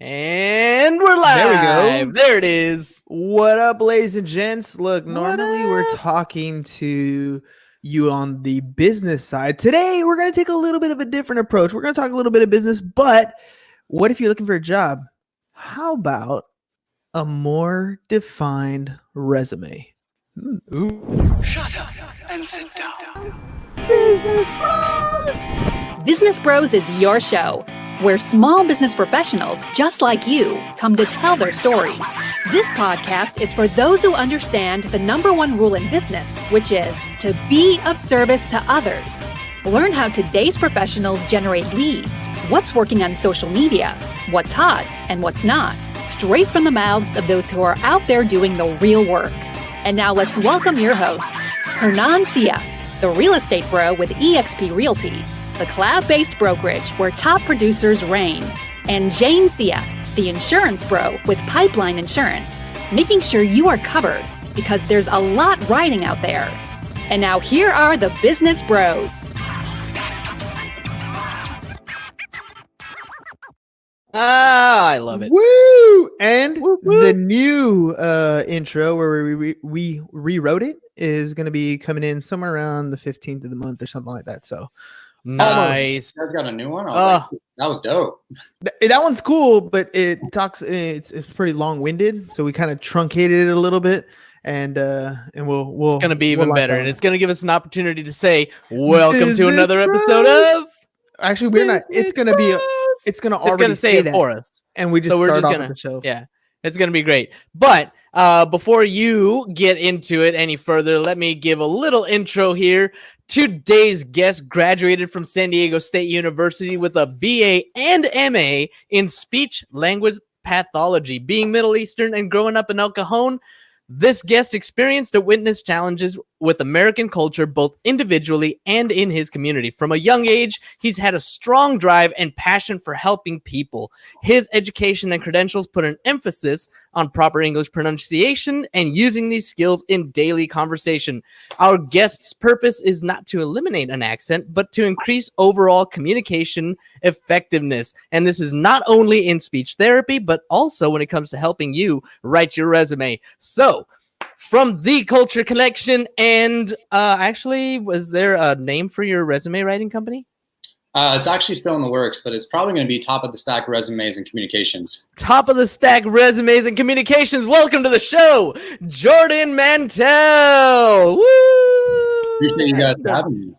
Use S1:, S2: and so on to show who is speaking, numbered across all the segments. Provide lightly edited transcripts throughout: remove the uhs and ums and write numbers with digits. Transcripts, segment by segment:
S1: And we're live.
S2: There we go.
S1: There it is.
S2: What up, ladies and gents? Look, normally
S1: up?
S2: we're talking to you on the business side. Today, we're going to take a little bit of a different approach. We're going to talk a little bit of business, but what if you're looking for a job? How about a more defined resume?
S1: Ooh.
S3: Shut up and sit down.
S2: Business Bros!
S4: Business Bros is your show, where small business professionals just like you come to tell their stories. This podcast is for those who understand the number one rule in business, which is to be of service to others. Learn how today's professionals generate leads, what's working on social media, what's hot and what's not, straight from the mouths of those who are out there doing the real work. And now let's welcome your hosts, Hernan Cias, the real estate bro with eXp Realty, the cloud-based brokerage where top producers reign, and James Cias, the insurance bro with Pipeline Insurance, making sure you are covered because there's a lot riding out there. And now here are the Business Bros.
S1: I love it.
S2: Woo! And
S1: Woo, woo.
S2: the new intro where we rewrote it is going to be coming in somewhere around the 15th of the month or something like that. So
S1: Nice.
S3: You guys got a new one? That was dope.
S2: that one's cool, but it's pretty long-winded, so we kind of truncated it a little bit, and we'll
S1: It's going to be even
S2: we'll
S1: better.
S2: lock
S1: And
S2: on.
S1: it's going to give us an opportunity to say, welcome to
S2: Business
S1: another episode
S2: Bros.
S1: of
S2: Actually, we're not. It's going to be
S1: Bros.
S2: it's going to
S1: It's
S2: already
S1: going to say it
S2: that,
S1: for us.
S2: and we just
S1: So we're
S2: start
S1: just
S2: off
S1: gonna-
S2: with the show.
S1: Yeah, it's going to be great. But before you get into it any further, let me give a little intro here. Today's guest graduated from San Diego State University with a BA and MA in speech language pathology. Being Middle Eastern and growing up in El Cajon, this guest experienced and witnessed challenges with American culture, both individually and in his community. From a young age, he's had a strong drive and passion for helping people. His education and credentials put an emphasis on proper English pronunciation and using these skills in daily conversation. Our guest's purpose is not to eliminate an accent, but to increase overall communication effectiveness. And this is not only in speech therapy, but also when it comes to helping you write your resume. So, from the Culture Connection, and actually, was there a name for your resume writing company?
S3: It's actually still in the works, but it's probably going to be Top of the Stack Resumes and Communications.
S1: Top of the Stack Resumes and Communications. Welcome to the show, Jordan Mantel. Woo!
S3: Appreciate you guys for having me.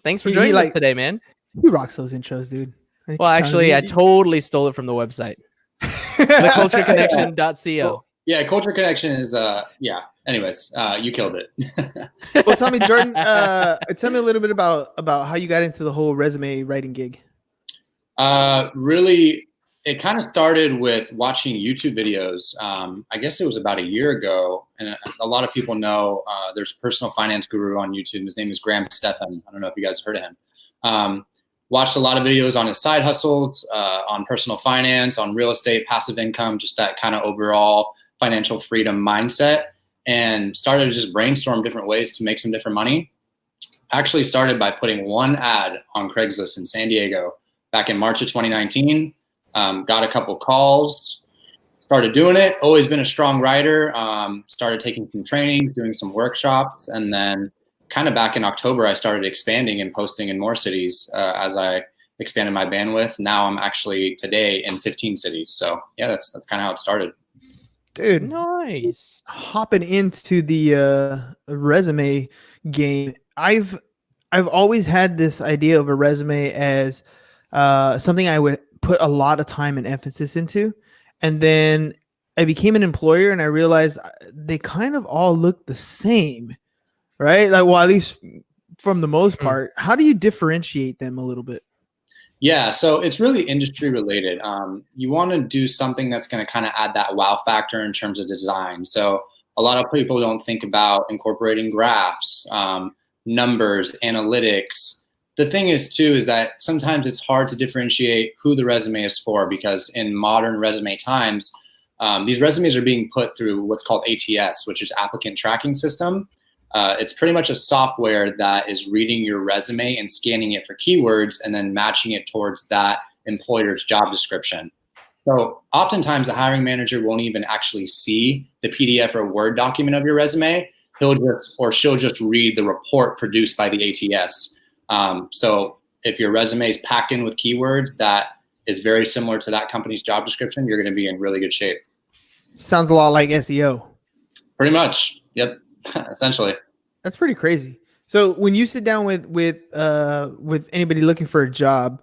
S1: Thanks for
S2: He
S1: joining us
S2: like-
S1: today, man.
S2: He rocks those intros, dude.
S1: Well, actually, I totally stole it from the website, thecultureconnection.co.
S3: Yeah, Culture Connection is, yeah. Anyways, you killed it.
S2: Well, tell me, Jordan. Tell me a little bit about how you got into the whole resume writing gig.
S3: Really, it kind of started with watching YouTube videos. I guess it was about a year ago, and a lot of people know there's a personal finance guru on YouTube. His name is Graham Stephan. I don't know if you guys heard of him. Watched a lot of videos on his side hustles, on personal finance, on real estate, passive income, just that kind of overall financial freedom mindset, and started to just brainstorm different ways to make some different money. Actually started by putting one ad on Craigslist in San Diego back in March of 2019. Got a couple calls, started doing it. Always been a strong writer. Started taking some trainings, doing some workshops, and then kind of back in October, I started expanding and posting in more cities as I expanded my bandwidth. Now I'm actually today in 15 cities. So yeah, that's kind of how it started.
S2: Dude,
S1: Nice.
S2: hopping into the resume game, I've always had this idea of a resume as something I would put a lot of time and emphasis into, and then I became an employer and I realized they kind of all look the same, right? Like, well, at least from the most part. How do you differentiate them a little bit?
S3: Yeah, so it's really industry related. You want to do something that's going to kind of add that wow factor in terms of design. So a lot of people don't think about incorporating graphs, numbers, analytics. The thing is too, is that sometimes it's hard to differentiate who the resume is for, because in modern resume times, these resumes are being put through what's called ATS, which is applicant tracking system. It's pretty much a software that is reading your resume and scanning it for keywords and then matching it towards that employer's job description. So oftentimes the hiring manager won't even actually see the PDF or Word document of your resume. She'll just read the report produced by the ATS. So if your resume is packed in with keywords that is very similar to that company's job description, you're going to be in really good shape.
S2: Sounds a lot like SEO.
S3: Pretty much. Yep. Essentially.
S2: That's pretty crazy. So when you sit down with anybody looking for a job,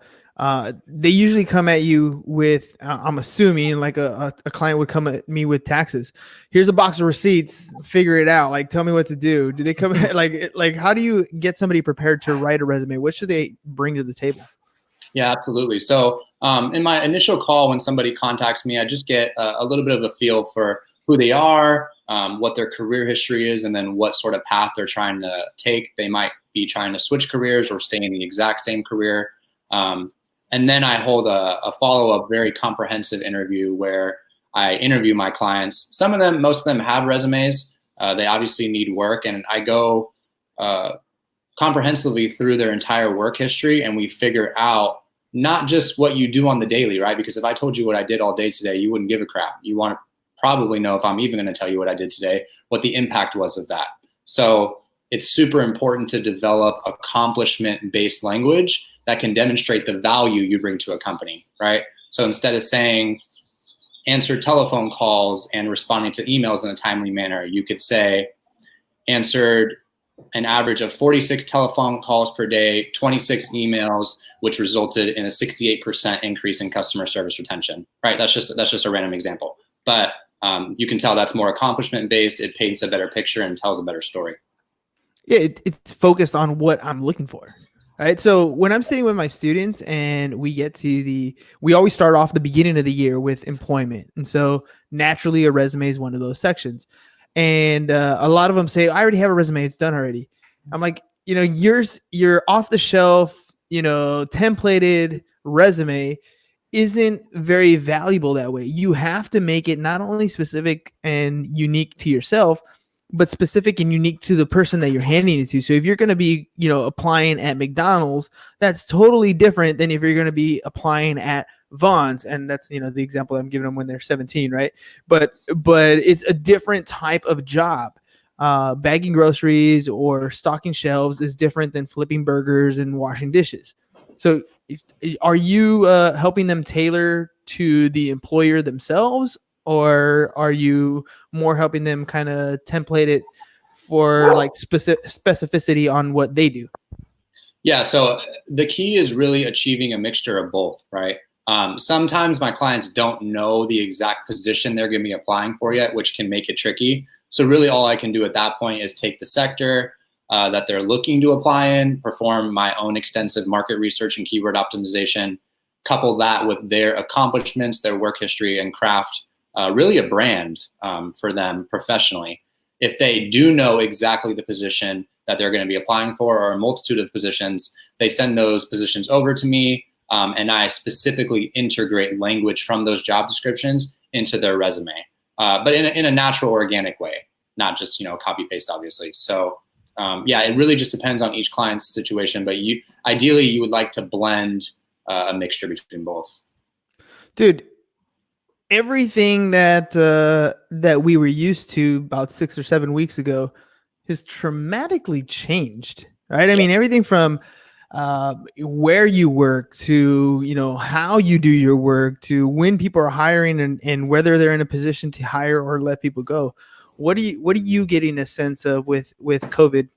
S2: they usually come at you with, I'm assuming like a client would come at me with taxes. Here's a box of receipts, figure it out. Like, tell me what to do. Do they come at, like, how do you get somebody prepared to write a resume? What should they bring to the table?
S3: Yeah, absolutely. So in my initial call, when somebody contacts me, I just get a little bit of a feel for who they are, what their career history is, and then what sort of path they're trying to take. They might be trying to switch careers or stay in the exact same career. And then I hold a follow-up, very comprehensive interview where I interview my clients. Most of them have resumes. They obviously need work. And I go comprehensively through their entire work history, and we figure out not just what you do on the daily, right? Because if I told you what I did all day today, you wouldn't give a crap. You want to probably know, if I'm even going to tell you what I did today, what the impact was of that. So it's super important to develop accomplishment-based language that can demonstrate the value you bring to a company, right? So instead of saying, answer telephone calls and responding to emails in a timely manner, you could say, answered an average of 46 telephone calls per day, 26 emails, which resulted in a 68% increase in customer service retention, right? That's just a random example. But you can tell that's more accomplishment-based. It paints a better picture and tells a better story.
S2: Yeah, it's focused on what I'm looking for. All right. So when I'm sitting with my students and we always start off the beginning of the year with employment. And so naturally a resume is one of those sections. And a lot of them say, I already have a resume. It's done already. I'm like, your off the shelf, templated resume isn't very valuable that way. You have to make it not only specific and unique to yourself, but specific and unique to the person that you're handing it to. So if you're going to be, applying at McDonald's, that's totally different than if you're going to be applying at Vaughn's. And that's, the example I'm giving them when they're 17, right? But it's a different type of job. Bagging groceries or stocking shelves is different than flipping burgers and washing dishes. So are you helping them tailor to the employer themselves? Or are you more helping them kind of template it for like specificity on what they do?
S3: Yeah, so the key is really achieving a mixture of both, right? Sometimes my clients don't know the exact position they're going to be applying for yet, which can make it tricky. So really all I can do at that point is take the sector that they're looking to apply in, perform my own extensive market research and keyword optimization, couple that with their accomplishments, their work history, and craft really a brand for them professionally. If they do know exactly the position that they're going to be applying for, or a multitude of positions, they send those positions over to me, and I specifically integrate language from those job descriptions into their resume, but in a natural, organic way, not just copy paste, obviously. So yeah, it really just depends on each client's situation, but ideally you would like to blend a mixture between both.
S2: Dude, everything that we were used to about 6 or 7 weeks ago has dramatically changed, right? I mean, everything from where you work to, how you do your work to when people are hiring and whether they're in a position to hire or let people go. What are you getting a sense of with COVID?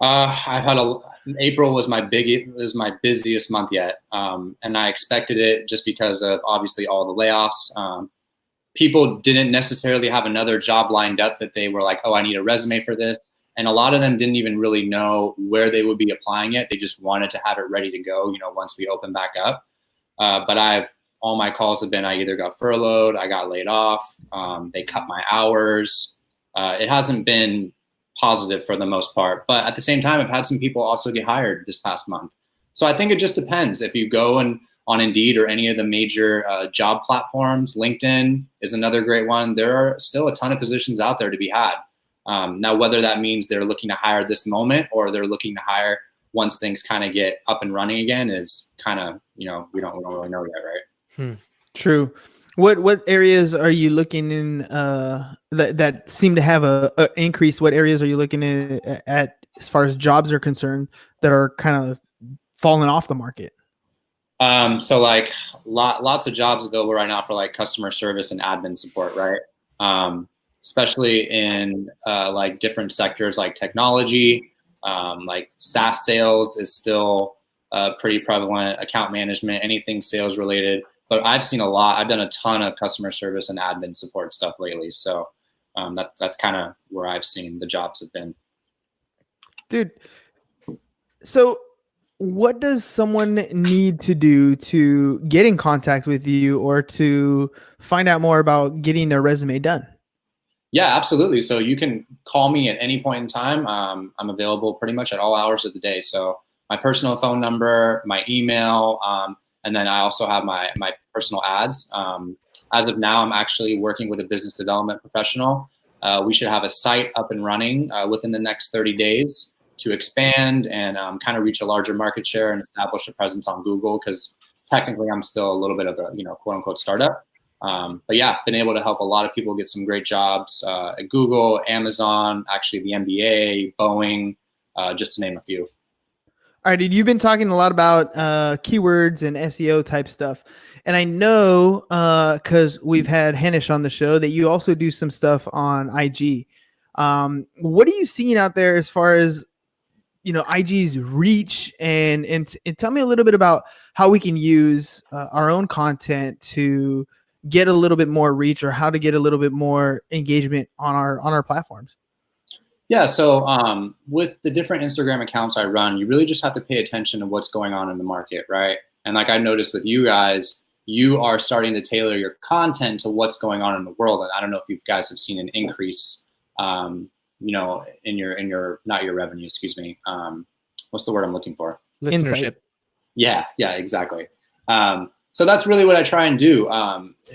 S3: I've had April was my busiest month yet. And I expected it just because of obviously all the layoffs. People didn't necessarily have another job lined up that they were like, oh, I need a resume for this. And a lot of them didn't even really know where they would be applying it. They just wanted to have it ready to go, once we open back up. But all my calls have been, I either got furloughed, I got laid off, they cut my hours. It hasn't been positive for the most part, but at the same time, I've had some people also get hired this past month. So I think it just depends. If you go on Indeed or any of the major job platforms, LinkedIn is another great one. There are still a ton of positions out there to be had. Now, whether that means they're looking to hire this moment or they're looking to hire once things kind of get up and running again is kind of, we don't really know yet, right?
S2: True. What areas are you looking in that seem to have a increase? What areas are you looking at as far as jobs are concerned that are kind of falling off the market?
S3: So like lots of jobs available right now for like customer service and admin support, right? Especially in like different sectors like technology, like SaaS sales is still pretty prevalent, account management, anything sales related. But I've seen a lot. I've done a ton of customer service and admin support stuff lately. So that's kind of where I've seen the jobs have been.
S2: Dude, so what does someone need to do to get in contact with you or to find out more about getting their resume done?
S3: Yeah, absolutely. So you can call me at any point in time. I'm available pretty much at all hours of the day. So my personal phone number, my email, and then I also have my personal ads. As of now, I'm actually working with a business development professional. We should have a site up and running within the next 30 days to expand and kind of reach a larger market share and establish a presence on Google, because technically I'm still a little bit of a, quote unquote startup. But yeah, been able to help a lot of people get some great jobs at Google, Amazon, actually the NBA, Boeing, just to name a few.
S2: All right, dude, you've been talking a lot about keywords and SEO type stuff. And I know because we've had Henish on the show that you also do some stuff on IG. What are you seeing out there as far as, IG's reach and tell me a little bit about how we can use our own content to get a little bit more reach or how to get a little bit more engagement on our platforms.
S3: Yeah, so with the different Instagram accounts I run, you really just have to pay attention to what's going on in the market, right? And like I noticed with you guys, you are starting to tailor your content to what's going on in the world. And I don't know if you guys have seen an increase, in your not your revenue, excuse me. What's the word I'm looking for?
S1: Listenership.
S3: Yeah, exactly. So that's really what I try and do.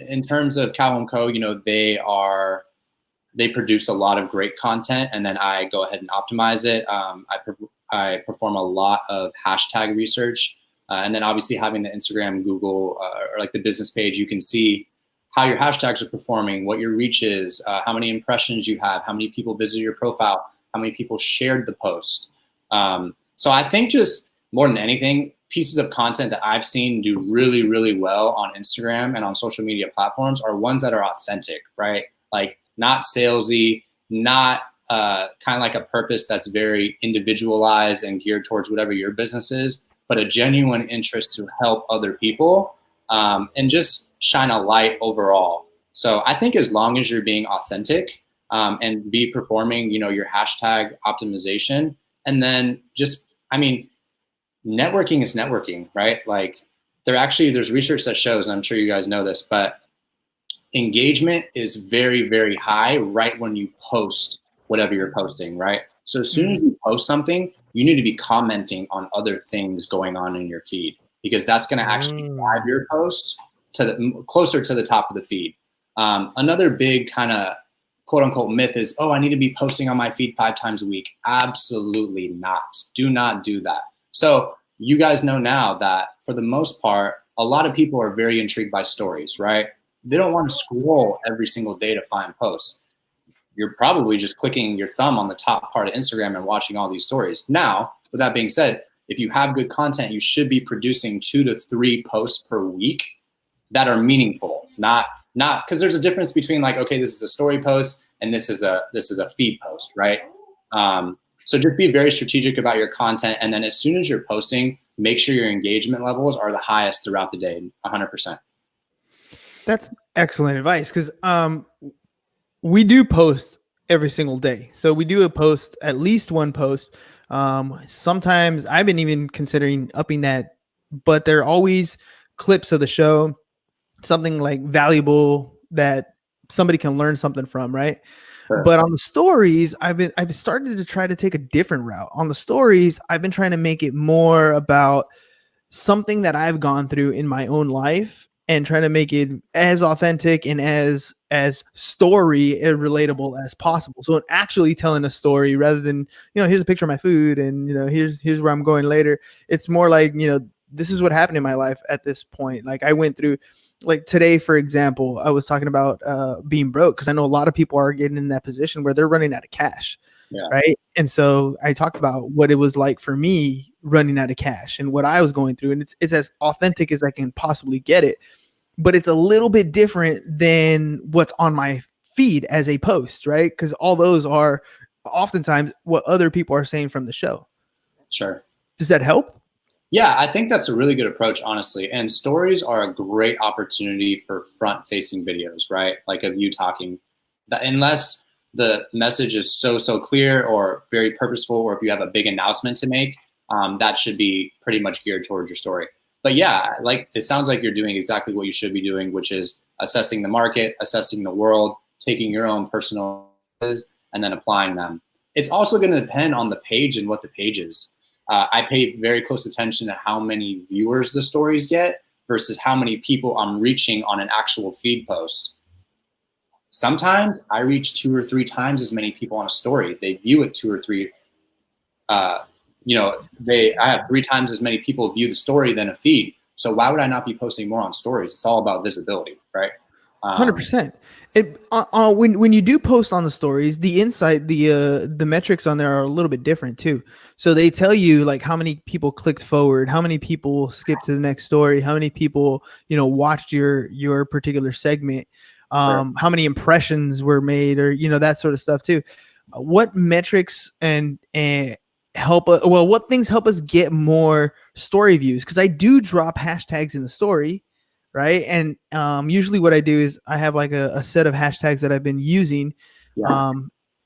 S3: In terms of Cow Home Co., they produce a lot of great content, and then I go ahead and optimize it. I perform a lot of hashtag research, and then obviously having the Instagram, Google, or like the business page, you can see how your hashtags are performing, what your reach is, how many impressions you have, how many people visited your profile, how many people shared the post. So I think just more than anything, pieces of content that I've seen do really, really well on Instagram and on social media platforms are ones that are authentic, right? Like not salesy, not kind of like a purpose that's very individualized and geared towards whatever your business is, but a genuine interest to help other people and just shine a light overall. So I think as long as you're being authentic and be performing, your hashtag optimization, and then networking is networking, right? Like there's research that shows, and I'm sure you guys know this, but engagement is very, very high right when you post whatever you're posting, right? So as soon as you post something, you need to be commenting on other things going on in your feed, because that's going to actually drive your post closer to the top of the feed. Another big kind of quote unquote myth is, I need to be posting on my feed 5 times a week. Absolutely not. Do not do that. So you guys know now that for the most part, a lot of people are very intrigued by stories, right? They don't want to scroll every single day to find posts. You're probably just clicking your thumb on the top part of Instagram and watching all these stories. Now, with that being said, if you have good content, you should be producing 2 to 3 posts per week that are meaningful, not because there's a difference between like, okay, this is a story post and this is a feed post, right? So just be very strategic about your content. And then as soon as you're posting, make sure your engagement levels are the highest throughout the day, 100%.
S2: That's excellent advice, because we do post every single day. So we do at least one post. Sometimes I've been even considering upping that, but they're always clips of the show, something like valuable that somebody can learn something from, right? Sure. But on the stories, I've started to try to take a different route. On the stories, I've been trying to make it more about something that I've gone through in my own life and trying to make it as authentic and as story relatable as possible. So actually telling a story rather than, here's a picture of my food and, here's where I'm going later. It's more like, this is what happened in my life at this point. Like I went through like today, for example, I was talking about being broke because I know a lot of people are getting in that position where they're running out of cash.
S3: Yeah.
S2: Right. And so I talked about what it was like for me running out of cash and what I was going through. And it's as authentic as I can possibly get it. But it's a little bit different than what's on my feed as a post, right? Because all those are oftentimes what other people are saying from the show.
S3: Sure.
S2: Does that help?
S3: Yeah, I think that's a really good approach, honestly. And stories are a great opportunity for front-facing videos, right? Like of you talking. Unless the message is so clear or very purposeful, or if you have a big announcement to make, that should be pretty much geared towards your story. But yeah, like it sounds like you're doing exactly what you should be doing, which is assessing the market, assessing the world, taking your own personal and then applying them. It's also going to depend on the page and what the page is. I pay very close attention to how many viewers the stories get versus how many people I'm reaching on an actual feed post. Sometimes I reach 2 or 3 times as many people on a story. They view it 2 or 3. I have 3 times as many people view the story than a feed. So why would I not be posting more on stories? It's all about visibility, right?
S2: 100%. When you do post on the stories, the insight, the metrics on there are a little bit different too. So they tell you like how many people clicked forward, how many people skipped to the next story, how many people watched your particular segment,
S3: Sure.
S2: how many impressions were made, or that sort of stuff too. What metrics and what things help us get more story views? Because I do drop hashtags in the story. Right. And usually what I do is I have like a set of hashtags that I've been using,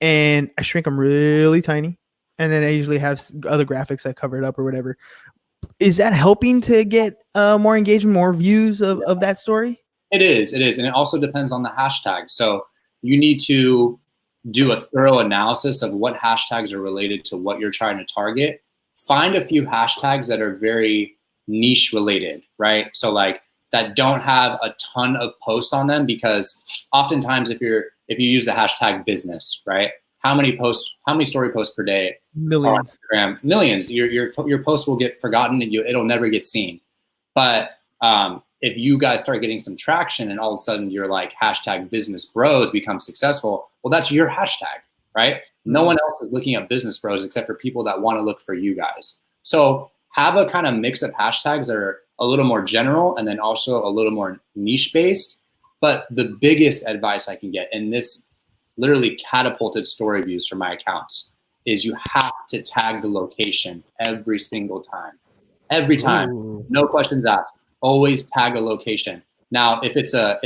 S2: and I shrink them really tiny. And then I usually have other graphics that cover it up or whatever. Is that helping to get more engagement, more views of that story?
S3: It is. And it also depends on the hashtag. So you need to do a thorough analysis of what hashtags are related to what you're trying to target. Find a few hashtags that are very niche related, right? So like, that don't have a ton of posts on them, because oftentimes if you use the hashtag business, right? How many story posts per day?
S2: Millions.
S3: On Instagram? Millions. Your post will get forgotten and it'll never get seen. But if you guys start getting some traction and all of a sudden you're like hashtag business bros become successful, well, that's your hashtag, right? No one else is looking at business bros except for people that want to look for you guys. So have a kind of mix of hashtags that are a little more general and then also a little more niche based. But the biggest advice I can get, and this literally catapulted story views for my accounts, is you have to tag the location every single time. Every time. Ooh. No questions asked. Always tag a location. Now, if it's a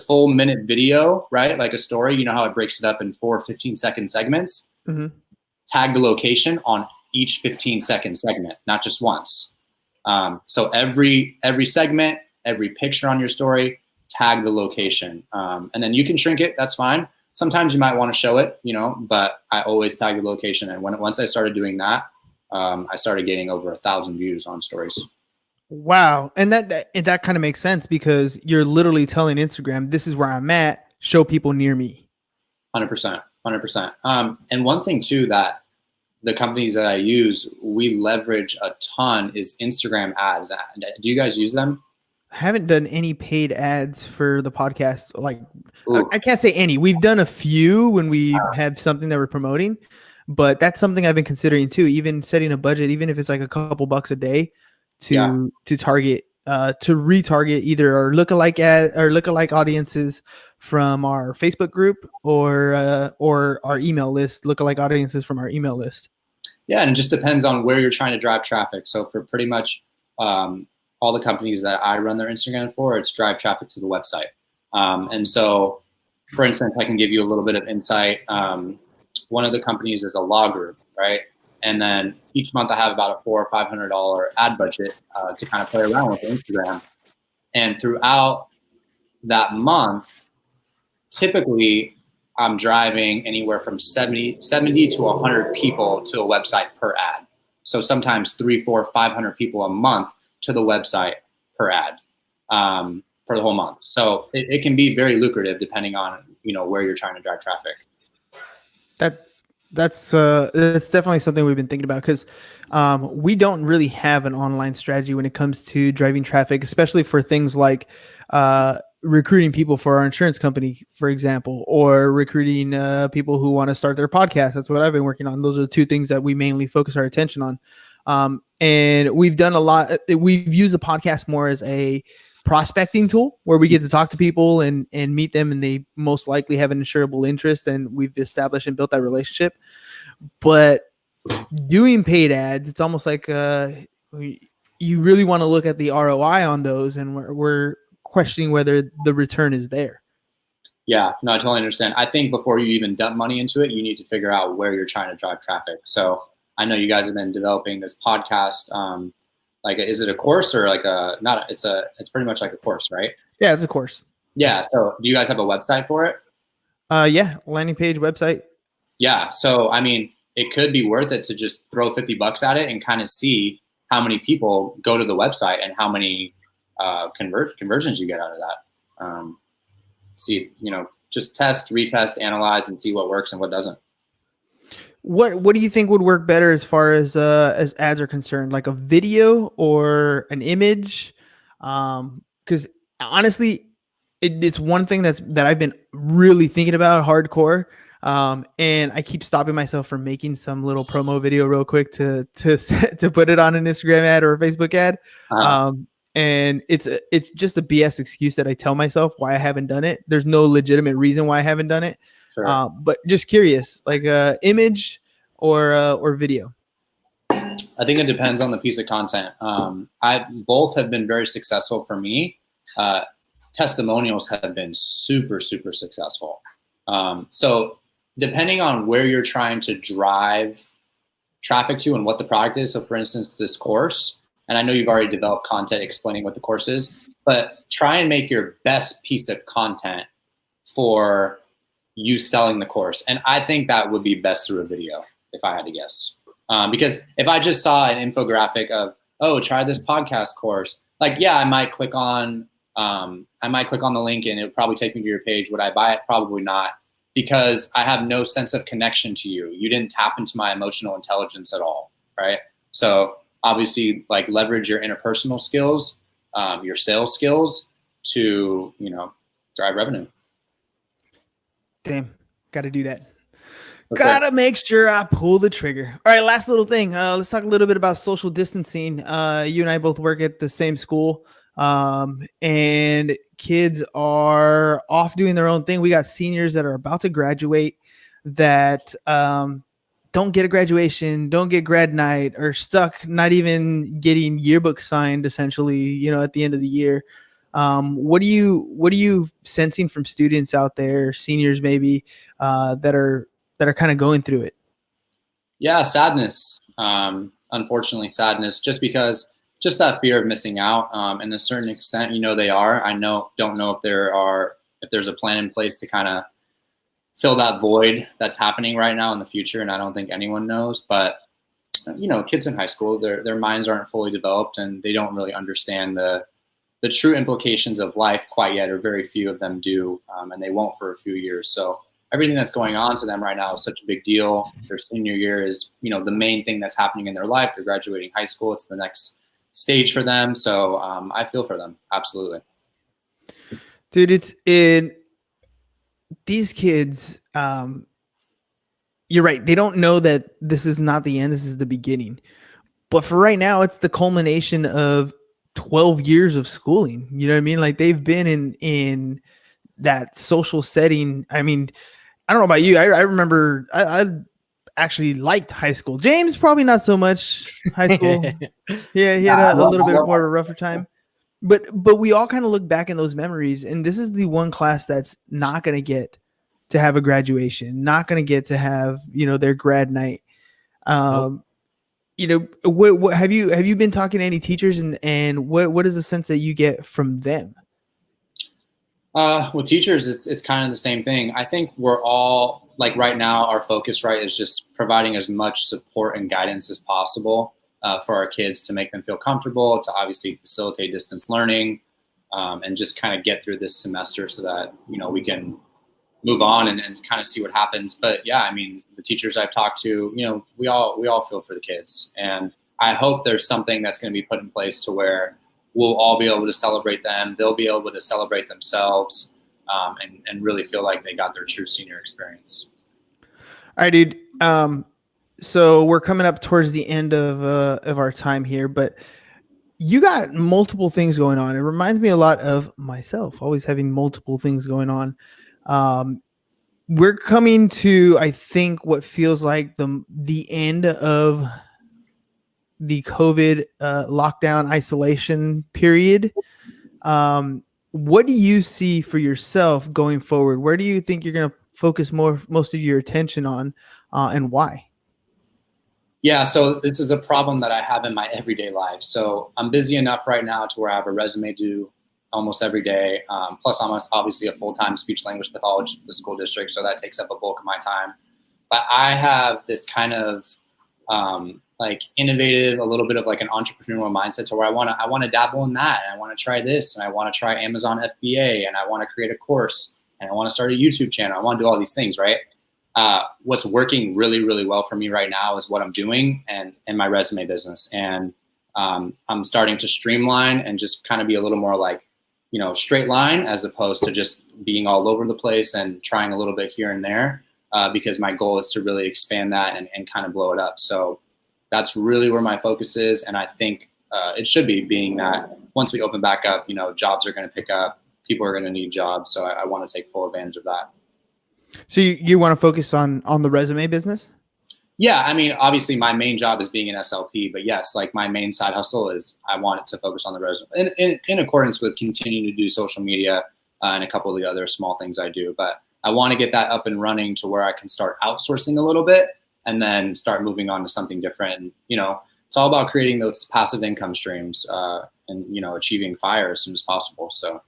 S3: full minute video, right? Like a story, you know how it breaks it up in 4 15-second segments. Mm-hmm. Tag the location on each 15-second segment, not just once. So every segment, every picture on your story, tag the location. And then you can shrink it, that's fine. Sometimes you might want to show it, but I always tag the location. And once I started doing that, I started getting over 1,000 views on stories.
S2: Wow. And that kind of makes sense, because you're literally telling Instagram, this is where I'm at, show people near me.
S3: 100%. And one thing too, that the companies that I use, we leverage a ton, is Instagram ads. Do you guys use them?
S2: I haven't done any paid ads for the podcast. Like, I can't say any. We've done a few when we have something that we're promoting, but that's something I've been considering too. Even setting a budget, even if it's like a couple bucks a day, to target, to retarget either our lookalike audiences from our Facebook group or our email list, lookalike audiences from our email list.
S3: Yeah, and it just depends on where you're trying to drive traffic. So for pretty much all the companies that I run their Instagram for, it's drive traffic to the website. And so, for instance, I can give you a little bit of insight. One of the companies is a law group, right? And then each month I have about a $400 or $500 ad budget to kind of play around with Instagram. And throughout that month, typically I'm driving anywhere from 70 to 100 people to a website per ad. So sometimes 300, 400, 500 people a month to the website per ad for the whole month. So it can be very lucrative depending on where you're trying to drive traffic.
S2: That's definitely something we've been thinking about because we don't really have an online strategy when it comes to driving traffic, especially for things like recruiting people for our insurance company, for example, or recruiting people who want to start their podcast. That's what I've been working on. Those are the two things that we mainly focus our attention on. And we've done a lot. We've used the podcast more as a prospecting tool where we get to talk to people and meet them, and they most likely have an insurable interest, and we've established and built that relationship. But doing paid ads, it's almost like you really want to look at the ROI on those, and we're questioning whether the return is there.
S3: Yeah, no, I totally understand. I think before you even dump money into it, you need to figure out where you're trying to drive traffic. So I know you guys have been developing this podcast. Like, is it a course or like it's pretty much like a course, right?
S2: Yeah, it's a course.
S3: Yeah. So do you guys have a website for it?
S2: Yeah. Landing page, website.
S3: Yeah. So, I mean, it could be worth it to just throw $50 at it and kind of see how many people go to the website and how many conversions you get out of that. See, just test, retest, analyze, and see what works and what doesn't.
S2: What do you think would work better as far as ads are concerned, like a video or an image? Because honestly, it's one thing that I've been really thinking about hardcore. And I keep stopping myself from making some little promo video real quick to put it on an Instagram ad or a Facebook ad. And it's just a BS excuse that I tell myself why I haven't done it. There's no legitimate reason why I haven't done it. Sure. But just curious, like image or video.
S3: I think it depends on the piece of content. Both have been very successful for me. Testimonials have been super, super successful. So depending on where you're trying to drive traffic to and what the product is. So for instance, this course, and I know you've already developed content explaining what the course is, but try and make your best piece of content for you selling the course. And I think that would be best through a video, if I had to guess. Because if I just saw an infographic of, oh, try this podcast course, like, yeah, I might click on the link and it would probably take me to your page. Would I buy it? Probably not, because I have no sense of connection to you. You didn't tap into my emotional intelligence at all, right? So obviously, like, leverage your interpersonal skills, your sales skills to, drive revenue.
S2: Damn, got to do that.
S3: Okay.
S2: Gotta make sure I pull the trigger. All right, last little thing. Let's talk a little bit about social distancing. You and I both work at the same school, and kids are off doing their own thing. We got seniors that are about to graduate that don't get a graduation, don't get grad night, or stuck not even getting yearbook signed, essentially, at the end of the year. What are you sensing from students out there, seniors maybe, that are kind of going through it?
S3: Yeah, sadness. Unfortunately, sadness, just because just that fear of missing out. And to a certain extent, they are. Don't know if there's a plan in place to kind of fill that void that's happening right now in the future. And I don't think anyone knows, but kids in high school, their minds aren't fully developed and they don't really understand the true implications of life quite yet, or very few of them do. And they won't for a few years. So everything that's going on to them right now is such a big deal. Their senior year is, the main thing that's happening in their life. They're graduating high school. It's the next stage for them. So I feel for them. Absolutely.
S2: Dude, it's in these kids. You're right. They don't know that this is not the end. This is the beginning. But for right now, it's the culmination of 12 years of schooling. You know what I mean? Like, they've been in that social setting. I mean, I don't know about you. I remember I actually liked high school. James, probably not so much high school. Yeah, he had a little bit more of a rougher time. But we all kind of look back in those memories, and this is the one class that's not going to get to have a graduation, not going to get to have, their grad night. What have you been talking to any teachers, and what is the sense that you get from them?
S3: With teachers, it's kind of the same thing. I think we're all, like, right now, our focus, right, is just providing as much support and guidance as possible for our kids to make them feel comfortable, to obviously facilitate distance learning, and just kind of get through this semester so that, we can move on and kind of see what happens. But yeah, I mean, the teachers I've talked to, we all feel for the kids, and I hope there's something that's going to be put in place to where we'll all be able to celebrate them. They'll be able to celebrate themselves, and really feel like they got their true senior experience.
S2: All right, dude. So we're coming up towards the end of our time here, but you got multiple things going on. It reminds me a lot of myself, always having multiple things going on. We're coming to, I think, what feels like the end of the COVID lockdown isolation period. What do you see for yourself going forward? Where do you think you're going to focus most of your attention on, and why?
S3: Yeah, so this is a problem that I have in my everyday life. So I'm busy enough right now to where I have a resume due almost every day. Plus, I'm obviously a full-time speech language pathologist at the school district, so that takes up a bulk of my time. But I have this kind of like innovative, a little bit of like an entrepreneurial mindset to where I want to dabble in that, and I want to try this, and I want to try Amazon FBA, and I want to create a course, and I want to start a YouTube channel. I want to do all these things, right? What's working really, really well for me right now is what I'm doing and my resume business. And I'm starting to streamline and just kind of be a little more like, straight line, as opposed to just being all over the place and trying a little bit here and there, because my goal is to really expand that and kind of blow it up. So that's really where my focus is. And I think it should be, being that once we open back up, jobs are going to pick up, people are going to need jobs. So I want to take full advantage of that.
S2: So you want to focus on the resume business?
S3: Yeah, I mean, obviously my main job is being an SLP, but yes, like my main side hustle is I want it to focus on the resume in accordance with continuing to do social media and a couple of the other small things I do. But I want to get that up and running to where I can start outsourcing a little bit and then start moving on to something different. And, it's all about creating those passive income streams and, achieving FIRE as soon as possible. So.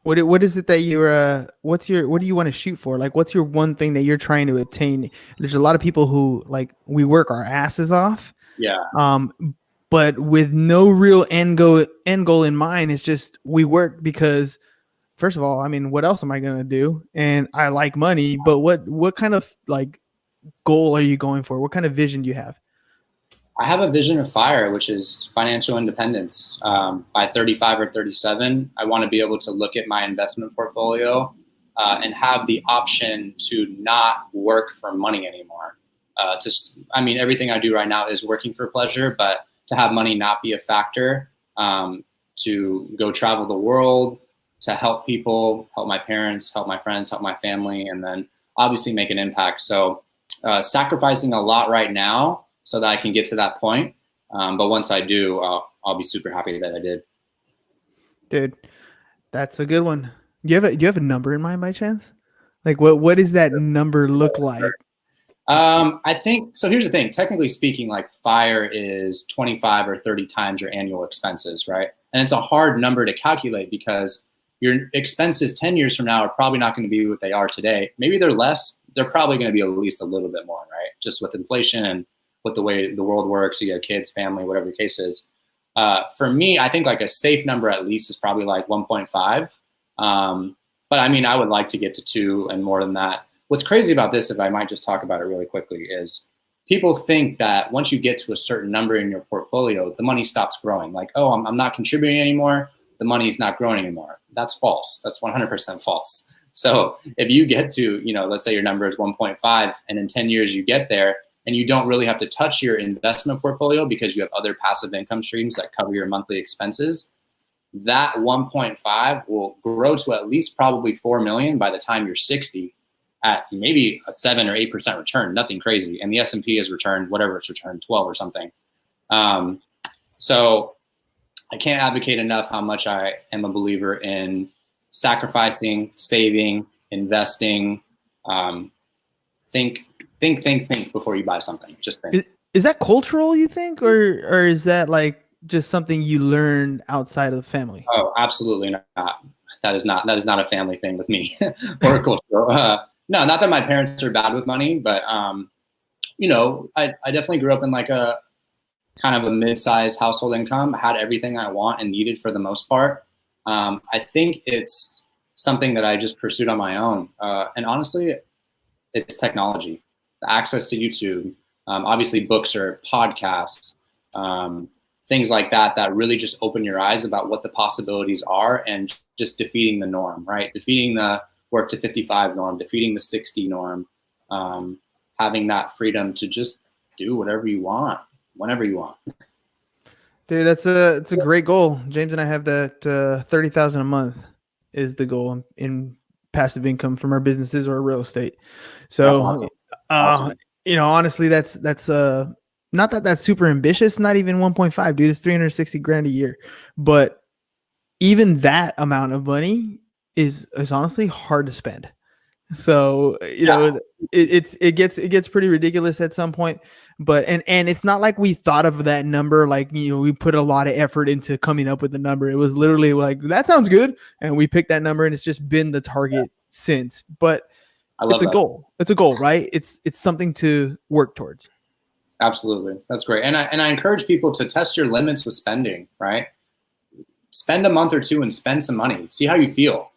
S2: What is it that what do you want to shoot for? Like, what's your one thing that you're trying to attain? There's a lot of people who, like, we work our asses off.
S3: Yeah.
S2: But with no real end goal in mind. It's just, we work because, first of all, I mean, what else am I going to do? And I like money, but what kind of like goal are you going for? What kind of vision do you have?
S3: I have a vision of FIRE, which is financial independence. By 35 or 37, I want to be able to look at my investment portfolio and have the option to not work for money anymore. Everything I do right now is working for pleasure, but to have money not be a factor, to go travel the world, to help people, help my parents, help my friends, help my family, and then obviously make an impact. So sacrificing a lot right now so that I can get to that point. But once I do, I'll be super happy that I did.
S2: Dude, that's a good one. Do you have a number in mind by chance? Like, what does that number look like?
S3: I think, so here's the thing, technically speaking, like FIRE is 25 or 30 times your annual expenses, right? And it's a hard number to calculate because your expenses 10 years from now are probably not going to be what they are today. Maybe they're less. They're probably going to be at least a little bit more, right? Just with inflation and with the way the world works, you got kids, family, whatever the case is. For me, I think like a safe number at least is probably like 1.5. But I mean, I would like to get to 2 and more than that. What's crazy about this, if I might just talk about it really quickly, is people think that once you get to a certain number in your portfolio, the money stops growing. Like, oh, I'm not contributing anymore, the money's not growing anymore. That's false. That's 100% false. So if you get to, let's say your number is 1.5 and in 10 years you get there and you don't really have to touch your investment portfolio because you have other passive income streams that cover your monthly expenses, that 1.5 will grow to at least probably 4 million by the time you're 60 at maybe a 7 or 8% return, nothing crazy. And the S&P has returned, whatever it's returned, 12 or something. So I can't advocate enough how much I am a believer in sacrificing, saving, investing. Think before you buy something. Just think.
S2: Is that cultural, you think, or is that like just something you learned outside of the family?
S3: Oh, absolutely not. That is not a family thing with me or cultural. No, not that my parents are bad with money, but I definitely grew up in like a kind of a mid-sized household income. I had everything I want and needed for the most part. I think it's something that I just pursued on my own. And honestly, it's technology, the access to YouTube, obviously books or podcasts, things like that really just open your eyes about what the possibilities are and just defeating the norm, right? Defeating the work to 55 norm, defeating the 60 norm, having that freedom to just do whatever you want, whenever you want.
S2: Dude, it's a great goal. James and I have that $30,000 a month is the goal in passive income from our businesses or real estate. So,
S3: Awesome.
S2: Honestly, that's not that's super ambitious. Not even 1.5, dude. It's 360 grand a year. But even that amount of money is honestly hard to spend. So, it gets pretty ridiculous at some point, but, and it's not like we thought of that number. Like, we put a lot of effort into coming up with the number. It was literally like, that sounds good. And we picked that number and it's just been the target since, but it's a goal. It's a goal, right? It's something to work towards.
S3: Absolutely. That's great. And I encourage people to test your limits with spending, right? Spend a month or two and spend some money. See how you feel.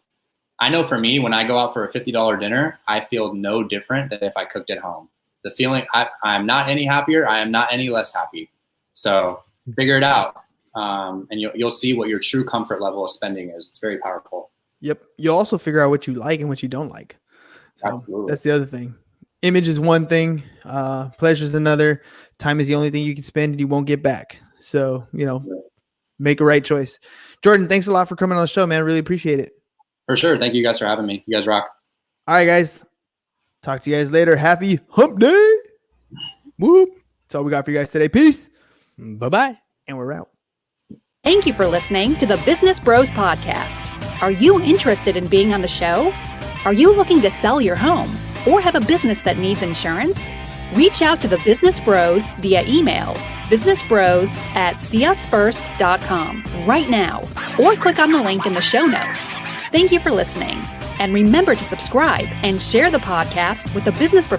S3: I know for me, when I go out for a $50 dinner, I feel no different than if I cooked at home. The feeling, I'm not any happier. I am not any less happy. So figure it out. And you'll see what your true comfort level of spending is. It's very powerful.
S2: Yep. You'll also figure out what you like and what you don't like. So
S3: Absolutely.
S2: That's the other thing. Image is one thing. Pleasure is another. Time is the only thing you can spend and you won't get back. So, make a right choice. Jordan, thanks a lot for coming on the show, man. Really appreciate it.
S3: For sure. Thank you guys for having me. You guys rock.
S2: All right, guys. Talk to you guys later. Happy hump day. Whoop. That's all we got for you guys today. Peace.
S1: Bye-bye.
S2: And we're out.
S4: Thank you for listening to the Business Bros Podcast. Are you interested in being on the show? Are you looking to sell your home or have a business that needs insurance? Reach out to the Business Bros via email, businessbros@seeusfirst.com right now, or click on the link in the show notes. Thank you for listening. And remember to subscribe and share the podcast with a business professional